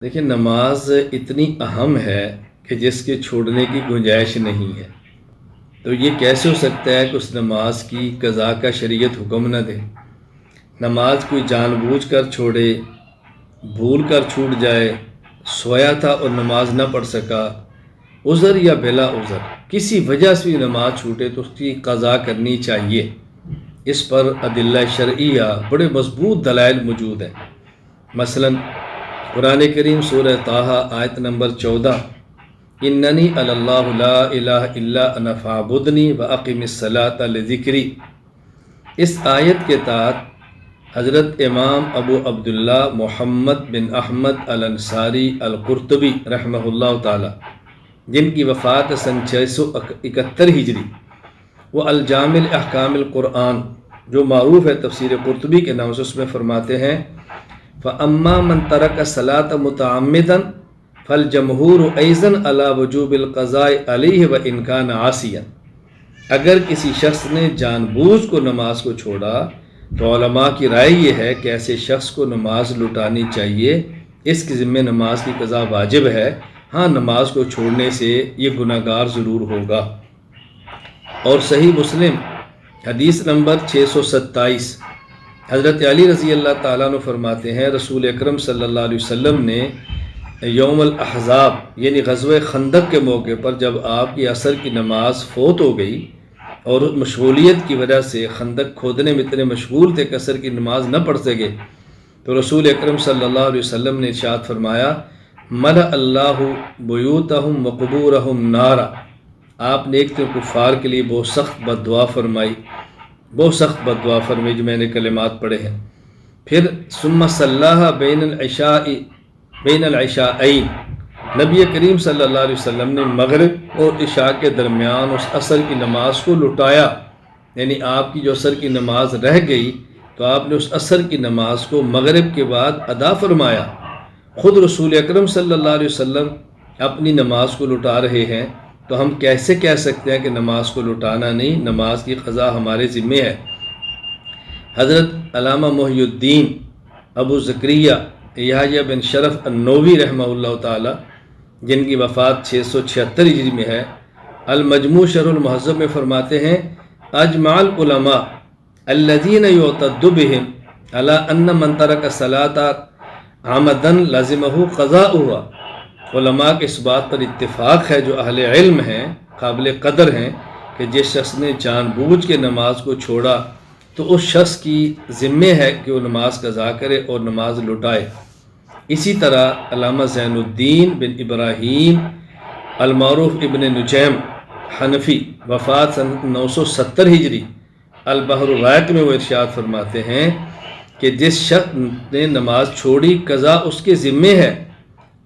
دیکھیں، نماز اتنی اہم ہے کہ جس کے چھوڑنے کی گنجائش نہیں ہے۔ تو یہ کیسے ہو سکتا ہے کہ اس نماز کی قضا کا شریعت حکم نہ دے؟ نماز کوئی جان بوجھ کر چھوڑے، بھول کر چھوٹ جائے، سویا تھا اور نماز نہ پڑھ سکا، عذر یا بلا عذر کسی وجہ سے بھی نماز چھوٹے تو اس کی قضا کرنی چاہیے۔ اس پر ادلہ شرعیہ بڑے مضبوط دلائل موجود ہیں۔ مثلاً قرآن کریم سورہ طٰہٰ آیت نمبر 14، اننی اللہ لا الہ الا انا فاعبدنی واقم الصلاۃ لذکری۔ اس آیت کے تحت حضرت امام ابو عبداللہ محمد بن احمد الانصاری القرطبی رحمہ اللہ تعالی، جن کی وفات سن 671 ہجری، وہ الجامع احکام القرآن جو معروف ہے تفسیر قرطبی کے نام سے، اس میں فرماتے ہیں فَأَمَّا مَنْ تَرَكَ الصَّلَاةَ مُتَعَمِّدًا فَالْجَمْهُورُ أَيْضًا عَلَى وُجُوبِ الْقَضَاءِ عَلَيْهِ وَإِنْ كَانَ عَاصِيًا۔ اگر کسی شخص نے جان بوجھ کو نماز کو چھوڑا تو علماء کی رائے یہ ہے کہ ایسے شخص کو نماز لٹانی چاہیے، اس کے ذمہ نماز کی قضا واجب ہے۔ ہاں، نماز کو چھوڑنے سے یہ گناہ گار ضرور ہوگا۔ اور صحیح مسلم حدیث نمبر 627، حضرت علی رضی اللہ تعالیٰ عنہ فرماتے ہیں رسول اکرم صلی اللہ علیہ وسلم نے یوم الاحزاب یعنی غزوہ خندق کے موقع پر جب آپ کی عصر کی نماز فوت ہو گئی اور مشغولیت کی وجہ سے خندق کھودنے میں اتنے مشغول تھے کہ عصر کی نماز نہ پڑھ سکے، تو رسول اکرم صلی اللہ علیہ وسلم نے ارشاد فرمایا ملأ اللہ بیوتہم وقبورہم نارا۔ آپ نے ایک تو کفار کے لیے بہت سخت بد دعا فرمائی، بہت سخت بد دعا فرمائی جو میں نے کلمات پڑھے ہیں۔ پھر ثم صلاها بین العشاءین، نبی کریم صلی اللہ علیہ وسلم نے مغرب اور عشاء کے درمیان اس عصر کی نماز کو لٹایا، یعنی آپ کی جو عصر کی نماز رہ گئی تو آپ نے اس عصر کی نماز کو مغرب کے بعد ادا فرمایا۔ خود رسول اکرم صلی اللہ علیہ وسلم اپنی نماز کو لٹا رہے ہیں تو ہم کیسے کہہ سکتے ہیں کہ نماز کو لٹانا نہیں، نماز کی قضا ہمارے ذمہ ہے۔ حضرت علامہ محی الدین ابو زکریا یحییٰ بن شرف النووی رحمہ اللہ تعالی، جن کی وفات 676 ہجری میں ہے، المجموع شرح المہذب میں فرماتے ہیں اجمع العلماء الذین یعتد بهم علی ان من ترک الصلاۃ عمدا لازمہ قضاؤها۔ علماء کے اس بات پر اتفاق ہے جو اہل علم ہیں، قابل قدر ہیں، کہ جس شخص نے جان بوجھ کے نماز کو چھوڑا تو اس شخص کی ذمہ ہے کہ وہ نماز قضا کرے اور نماز لٹائے۔ اسی طرح علامہ زین الدین بن ابراہیم المعروف ابن نجیم حنفی، وفات سن 970 ہجری، البحر الرائق میں وہ ارشاد فرماتے ہیں کہ جس شخص نے نماز چھوڑی قضا اس کے ذمہ ہے،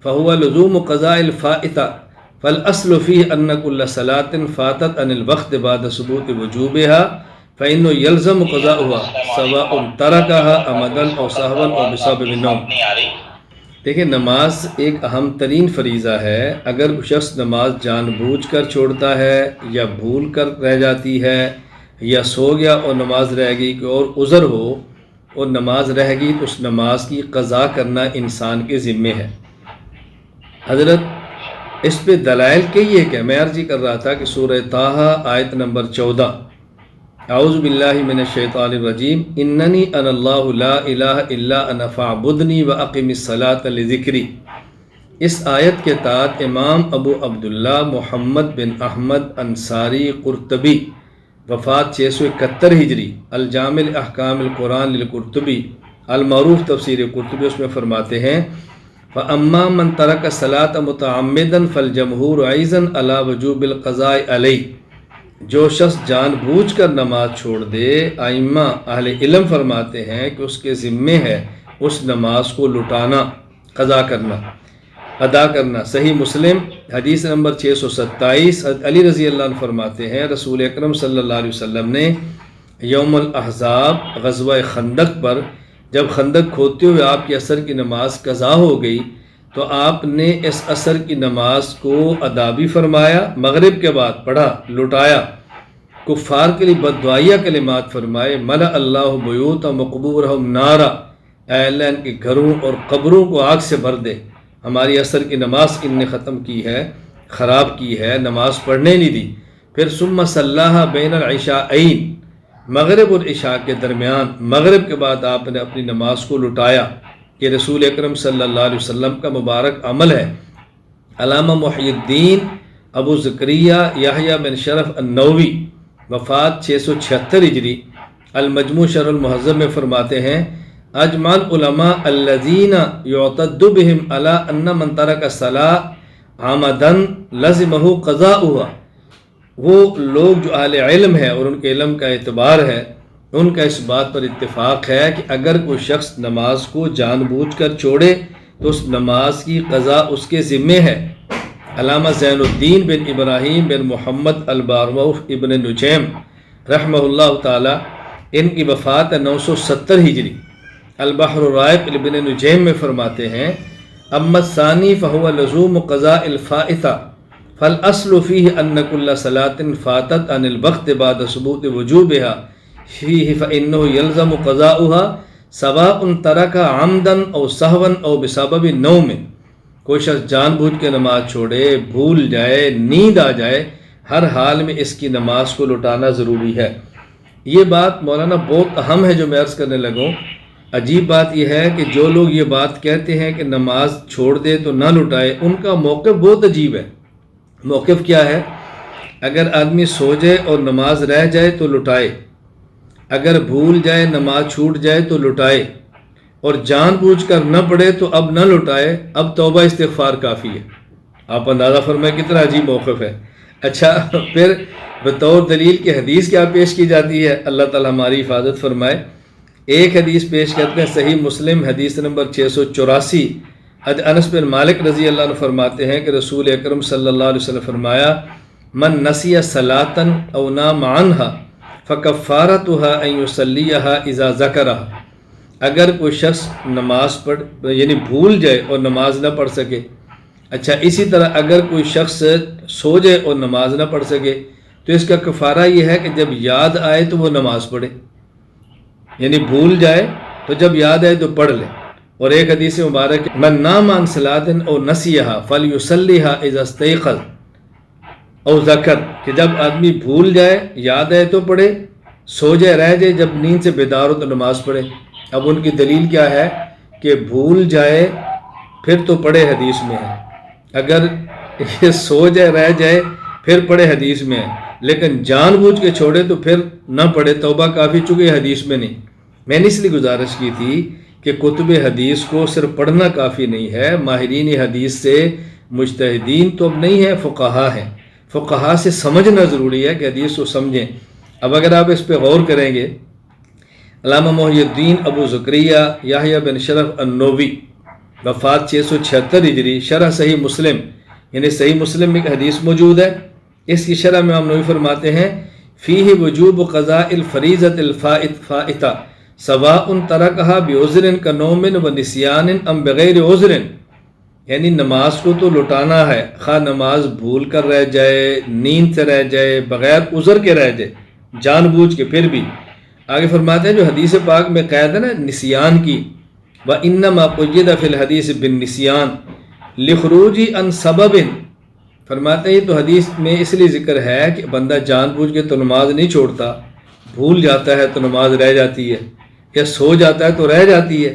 فَهُوَ لُزُومُ قَضَاءِ الْفَائِتَةِ فَالْأَصْلُ فِيهِ أَنَّ كُلَّ صَلَاةٍ فَاتَتْ عَنِ الْوَقْتِ بَعْدَ ثُبُوتِ وُجُوبِهَا فَإِنَّهُ يَلْزَمُ قَضَاؤُهَا سَوَاءٌ تَرَكَهَا عَمْدًا أَوْ سَهْوًا أَوْ بِسَبَبِ النَّوْمِ۔ دیکھیں، نماز ایک اہم ترین فریضہ ہے۔ اگر شخص نماز جان بوجھ کر چھوڑتا ہے یا بھول کر رہ جاتی ہے یا سو گیا اور نماز رہ گئی اور عذر ہو اور نماز رہ گئی تو اس نماز کی قضا کرنا انسان کے ذمے ہے۔ حضرت اس پہ دلائل کئی ہے کہ میں عرض کر رہا تھا کہ سورہ طٰہٰ آیت نمبر 14، اعوذ باللہ من الشیطان الرجیم اننی انا اللہ لا الہ الا انا فاعبدنی واقم الصلاۃ لذکری۔ اس آیت کے تحت امام ابو عبداللہ محمد بن احمد انصاری قرطبی، وفات 671 ہجری، الجامع احکام القرآن للقرطبی، المعروف تفسیر قرطبی، اس میں فرماتے ہیں فَأَمَّا مَنْ تَرَكَ الصَّلَاةَ مُتَعَمِّدًا فَالْجَمْهُورُ أَيْضًا عَلَى وُجُوبِ الْقَضَاءِ عَلَيْهِ۔ جو شخص جان بوجھ کر نماز چھوڑ دے، ائمہ اہل علم فرماتے ہیں کہ اس کے ذمے ہے اس نماز کو لٹانا، قضا کرنا، ادا کرنا۔ صحیح مسلم حدیث نمبر 627، علی رضی اللہ عنہ فرماتے ہیں رسول اکرم صلی اللہ علیہ وسلم نے یوم الاحزاب غزوہ خندق پر جب خندق کھودتے ہوئے آپ کی عصر کی نماز قضا ہو گئی تو آپ نے اس عصر کی نماز کو ادا بھی فرمایا، مغرب کے بعد پڑھا، لٹایا، کفار کے لیے بددعائیہ کلمات فرمائے ملأ اللہ بیوتہم وقبورہم نارا، اے اللہ ان کے گھروں اور قبروں کو آگ سے بھر دے۔ ہماری عصر کی نماز ان نے ختم کی ہے، خراب کی ہے، نماز پڑھنے نہیں دی۔ پھر ثم صلاها بین العشاءین، مغرب اور عشاء کے درمیان، مغرب کے بعد آپ نے اپنی نماز کو لٹایا۔ یہ رسول اکرم صلی اللہ علیہ وسلم کا مبارک عمل ہے۔ علامہ محی الدین ابو زکریا یحییٰ بن شرف النووی، وفات 676 ہجری، المجموع شرح المہذب میں فرماتے ہیں اجمع العلماء الذین یعتد بهم علی ان من ترک الصلاۃ عمدا لزمہ قضاؤها، وہ لوگ جو اہل علم ہے اور ان کے علم کا اعتبار ہے، ان کا اس بات پر اتفاق ہے کہ اگر کوئی شخص نماز کو جان بوجھ کر چھوڑے تو اس نماز کی قضا اس کے ذمے ہے۔ علامہ زین الدین بن ابراہیم بن محمد البارموف ابن نجیم رحمہ اللہ تعالی، ان کی وفات 970 ہجری، البحر الرائق ابن نجیم میں فرماتے ہیں اما الثانی فهو لزوم قضاء الفائتہ فالاصل فیہ ان کل صلاة فاتت عن الوقت بعد ثبوت وجوبها فیہ فإنه یلزم قضاؤها سواء ترک عمدا او سہوا او بسبب نوم۔ کوئی شخص جان بوجھ کے نماز چھوڑے، بھول جائے، نیند آ جائے، ہر حال میں اس کی نماز کو لٹانا ضروری ہے۔ یہ بات مولانا بہت اہم ہے جو میں عرض کرنے لگوں۔ عجیب بات یہ ہے کہ جو لوگ یہ بات کہتے ہیں کہ نماز چھوڑ دے تو نہ لٹائے، ان کا موقف بہت عجیب ہے۔ موقف کیا ہے؟ اگر آدمی سو جائے اور نماز رہ جائے تو لٹائے، اگر بھول جائے، نماز چھوٹ جائے تو لٹائے، اور جان بوجھ کر نہ پڑھے تو اب نہ لٹائے، اب توبہ استغفار کافی ہے۔ آپ اندازہ فرمائیں کتنا عجیب موقف ہے۔ اچھا، پھر بطور دلیل کی حدیث کیا پیش کی جاتی ہے؟ اللہ تعالی ہماری حفاظت فرمائے۔ ایک حدیث پیش کرتے ہیں صحیح مسلم حدیث نمبر 684، انس بن مالک رضی اللہ عنہ فرماتے ہیں کہ رسول اکرم صلی اللہ علیہ وسلم فرمایا من نسی صلاۃ او نام عنہا فکفارتها ان یصلیھا اذا ذکرها، اگر کوئی شخص نماز یعنی بھول جائے اور نماز نہ پڑھ سکے، اچھا اسی طرح اگر کوئی شخص سو جائے اور نماز نہ پڑھ سکے تو اس کا کفارہ یہ ہے کہ جب یاد آئے تو وہ نماز پڑھے، یعنی بھول جائے تو جب یاد آئے تو پڑھ لے۔ اور ایک حدیث مبارک من نام عن صلاۃ او نسیھا فلیصلیھا اذا استیقظ او ذکر، کہ جب آدمی بھول جائے، یاد آئے تو پڑھے، سو جائے، رہ جائے، جب نیند سے بیدار ہو تو نماز پڑھے۔ اب ان کی دلیل کیا ہے کہ بھول جائے پھر تو پڑھے، حدیث میں ہے، اگر یہ سو جائے، رہ جائے، پھر پڑھے، حدیث میں ہے، لیکن جان بوجھ کے چھوڑے تو پھر نہ پڑھے، توبہ کافی، چکے حدیث میں نہیں۔ میں نے اس لیے گزارش کی تھی کہ کتب حدیث کو صرف پڑھنا کافی نہیں ہے، ماہرین حدیث سے مجتہدین تو اب نہیں ہے، فقہا ہیں، فقہا سے سمجھنا ضروری ہے کہ حدیث کو سمجھیں۔ اب اگر آپ اس پہ غور کریں گے، علامہ محی الدین ابو زکریا یحییٰ بن شرف النووی، وفات 676 ہجری، شرح صحیح مسلم، یعنی صحیح مسلم میں ایک حدیث موجود ہے، اس کی شرح میں امام نووی فرماتے ہیں فیہ وجوب قضاء الفریضۃ الفائتہ سواء ترکھا بعذر کنوم و نسیان ام بغیر عذر، یعنی نماز کو تو لٹانا ہے، خواہ نماز بھول کر رہ جائے، نیند سے رہ جائے، بغیر عذر کے رہ جائے، جان بوجھ کے پھر بھی۔ آگے فرماتے ہیں جو حدیث پاک میں قید ہے نا نسیان کی، وَإِنَّمَا قُيِّدَ فِي الْحَدِيثِ بِالنِّسْيَانِ لِخُرُوجِ عَنْ سَبَبٍ، فرماتے ہیں یہ تو حدیث میں اس لیے ذکر ہے کہ بندہ جان بوجھ کے تو نماز نہیں چھوڑتا، بھول جاتا ہے تو نماز رہ جاتی ہے، یا سو جاتا ہے تو رہ جاتی ہے۔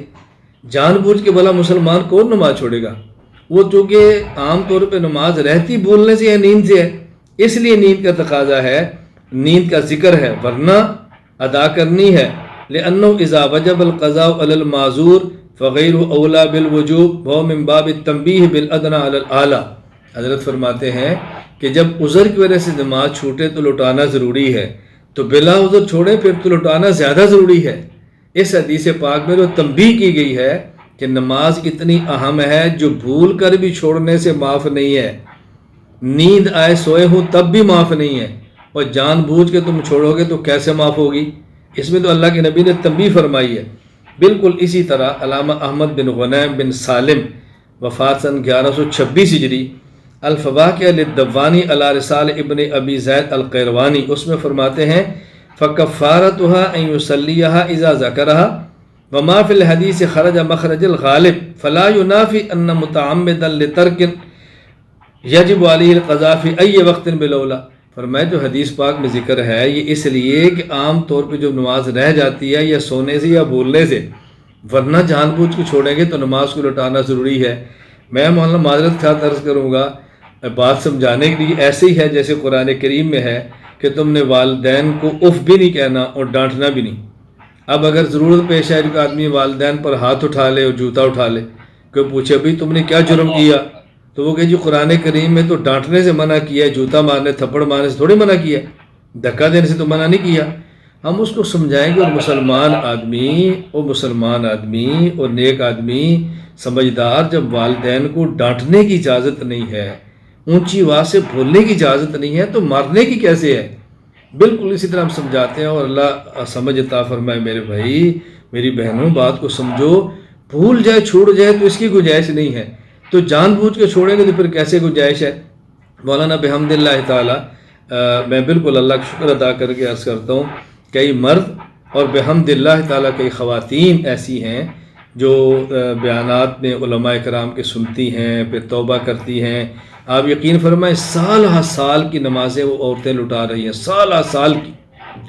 جان بوجھ کے بھلا مسلمان کون نماز چھوڑے گا؟ وہ چونکہ عام طور پہ نماز رہتی بھولنے سے ہے، نیند سے ہے، اس لیے نیند کا تقاضا ہے، نیند کا ذکر ہے، ورنہ ادا کرنی ہے۔ لأنه اذا وجب القضاء على المعذور فغيره اولى بالوجوب وهو من باب التنبيه بالادنى على الاعلى۔ حضرت فرماتے ہیں کہ جب عذر کی وجہ سے نماز چھوٹے تو لٹانا ضروری ہے، تو بلا عذر چھوڑے پھر تو لٹانا زیادہ ضروری ہے۔ اس حدیث پاک میں جو تنبیہ کی گئی ہے کہ نماز اتنی اہم ہے جو بھول کر بھی چھوڑنے سے معاف نہیں ہے، نیند آئے سوئے ہوں تب بھی معاف نہیں ہے، اور جان بوجھ کے تم چھوڑو گے تو کیسے معاف ہوگی؟ اس میں تو اللہ کے نبی نے تنبیہ فرمائی ہے۔ بالکل اسی طرح علامہ احمد بن غنیم بن سالم، وفات سن 1126 ہجری، الفواکہ للدوانی علی رسال ابن ابی زید القیروانی، اس میں فرماتے ہیں فکفارتها ان یصلیھا اذا ذکرها، وما فی الحدیث خرج مخرج الغالب فلا ینافی ان متعمدا لترک یجب علیہ القضاء فی ای وقت بالاولی. فرمایا جو حدیث پاک میں ذکر ہے یہ اس لیے کہ عام طور پہ جو نماز رہ جاتی ہے یا سونے سے یا بولنے سے، ورنہ جان بوجھ کے چھوڑیں گے تو نماز کو لوٹانا ضروری ہے. میں مولانا معذرت خواہ عرض کروں گا بات سمجھانے کے لیے، ایسے ہی ہے جیسے قرآن کریم میں ہے کہ تم نے والدین کو اف بھی نہیں کہنا اور ڈانٹنا بھی نہیں. اب اگر ضرورت پیش آئے کہ آدمی والدین پر ہاتھ اٹھا لے اور جوتا اٹھا لے، کوئی پوچھے بھائی تم نے کیا جرم کیا، تو وہ کہ جی قرآن کریم میں تو ڈانٹنے سے منع کیا ہے، جوتا مارنے تھپڑ مارنے سے تھوڑی منع کیا ہے، دھکا دینے سے تو منع نہیں کیا. ہم اس کو سمجھائیں گے اور مسلمان آدمی اور نیک آدمی سمجھدار جب والدین کو ڈانٹنے کی اجازت نہیں ہے، اونچی آواز سے بولنے کی اجازت نہیں ہے تو مارنے کی کیسے ہے. بالکل اسی طرح ہم سمجھاتے ہیں اور اللہ سمجھ عطا فرمائے. میرے بھائی میری بہنوں بات کو سمجھو، بھول جائے چھوڑ جائے تو اس کی گنجائش نہیں ہے، تو جان بوجھ کے چھوڑیں گے تو پھر کیسے گنجائش ہے. مولانا بحمد اللہ تعالی میں بالکل اللہ کا شکر ادا کر کے عرض کرتا ہوں، کئی مرد اور بحمد اللہ تعالی کئی خواتین ایسی ہیں جو بیانات میں علماء کرام کے سنتی ہیں پھر توبہ کرتی ہیں. آپ یقین فرمائیں سال ہا سال کی نمازیں وہ عورتیں لٹا رہی ہیں، سال ہا سال کی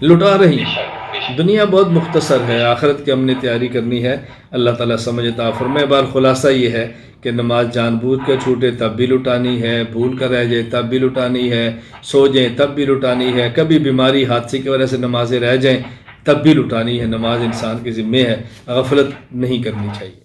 لٹا رہی ہیں. دنیا بہت مختصر ہے، آخرت کی ہم نے تیاری کرنی ہے. اللہ تعالیٰ سمجھ عطا فرمائے. بار خلاصہ یہ ہے کہ نماز جان بوجھ کر چھوٹے تب بھی لٹانی ہے، بھول کر رہ جائے تب بھی لٹانی ہے، سو جائیں تب بھی لٹانی ہے، کبھی بیماری حادثے کی وجہ سے نمازیں رہ جائیں تب بھی لٹانی ہے. نماز انسان کے ذمے ہے، غفلت نہیں کرنی چاہیے.